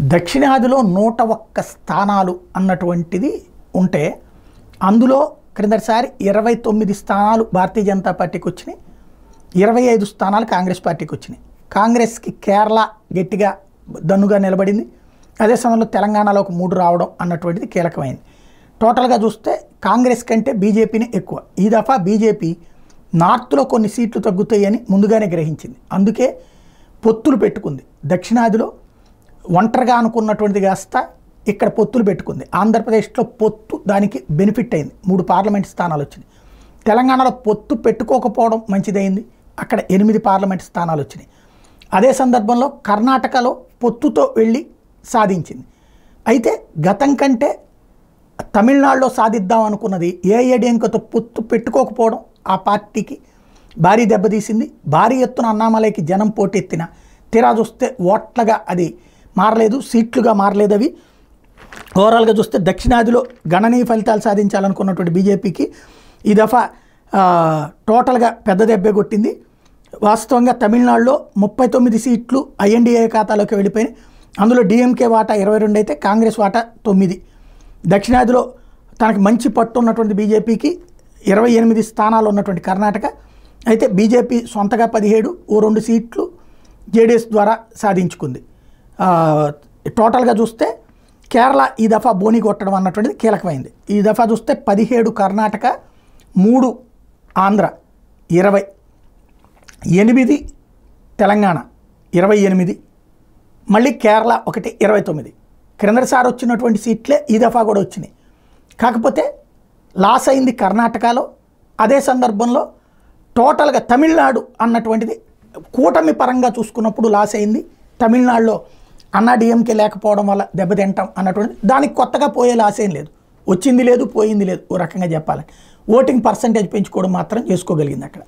దక్షిణాదిలో 101 స్థానాలు అన్నటువంటిది ఉంటే అందులో క్రిందటిసారి 29 స్థానాలు భారతీయ జనతా పార్టీకి వచ్చినాయి, 25 స్థానాలు కాంగ్రెస్ పార్టీకి వచ్చినాయి. కాంగ్రెస్కి కేరళ గట్టిగా దన్నుగా నిలబడింది. అదే సమయంలో తెలంగాణలో ఒక 3 రావడం అన్నటువంటిది కీలకమైంది. టోటల్గా చూస్తే కాంగ్రెస్ కంటే బీజేపీనే ఎక్కువ. ఈ దఫా బీజేపీ నార్త్లో కొన్ని సీట్లు తగ్గుతాయని ముందుగానే గ్రహించింది. అందుకే పొత్తులు పెట్టుకుంది. దక్షిణాదిలో ఒంటరిగా అనుకున్నటువంటిది కాస్త ఇక్కడ పొత్తులు పెట్టుకుంది. ఆంధ్రప్రదేశ్లో పొత్తు దానికి బెనిఫిట్ అయింది, 3 పార్లమెంట్ స్థానాలు వచ్చినాయి. తెలంగాణలో పొత్తు పెట్టుకోకపోవడం మంచిదైంది, అక్కడ 8 పార్లమెంట్ స్థానాలు వచ్చినాయి. అదే సందర్భంలో కర్ణాటకలో పొత్తుతో వెళ్ళి సాధించింది. అయితే గతం కంటే తమిళనాడులో సాధిద్దాం అనుకున్నది ఏఐఏడీఎంకేతో పొత్తు పెట్టుకోకపోవడం ఆ పార్టీకి భారీ దెబ్బతీసింది. భారీ ఎత్తున అన్నామలైకి జనం పోటెత్తిన తీరా చూస్తే ఓట్లగా అది మారలేదు, సీట్లుగా మారలేదు. అవి ఓవరాల్గా చూస్తే దక్షిణాదిలో గణనీయ ఫలితాలు సాధించాలనుకున్నటువంటి బీజేపీకి ఈ దఫా టోటల్గా పెద్ద దెబ్బే కొట్టింది. వాస్తవంగా తమిళనాడులో 39 సీట్లు ఐఎన్డీఏ ఖాతాలోకి వెళ్ళిపోయినాయి. అందులో డిఎంకే వాటా 22 అయితే కాంగ్రెస్ వాటా 9. దక్షిణాదిలో తనకు మంచి పట్టు ఉన్నటువంటి బీజేపీకి 28 స్థానాలు ఉన్నటువంటి కర్ణాటక అయితే బీజేపీ సొంతగా 17, ఓ 2 సీట్లు జేడీఎస్ ద్వారా సాధించుకుంది. టోటల్గా చూస్తే కేరళ ఈ దఫా బోని కొట్టడం అన్నటువంటిది కీలకమైంది. ఈ దఫా చూస్తే 17 కర్ణాటక, 3 ఆంధ్ర 20, 8 తెలంగాణ 28, మళ్ళీ కేరళ 1 29. క్రిందటిసారి వచ్చినటువంటి సీట్లే ఈ దఫా కూడా వచ్చినాయి. కాకపోతే లాస్ అయింది కర్ణాటకలో. అదే సందర్భంలో టోటల్గా తమిళనాడు అన్నటువంటిది కూటమి పరంగా చూసుకున్నప్పుడు లాస్ అయింది. తమిళనాడులో అన్నా డిఎంకే లేకపోవడం వల్ల దెబ్బతింటాం అన్నటువంటిది దానికి కొత్తగా పోయే లాస్ ఏం లేదు, వచ్చింది లేదు, పోయింది లేదు. ఓ రకంగా చెప్పాలంటే ఓటింగ్ పర్సంటేజ్ పెంచుకోవడం మాత్రం చేసుకోగలిగింది అక్కడ.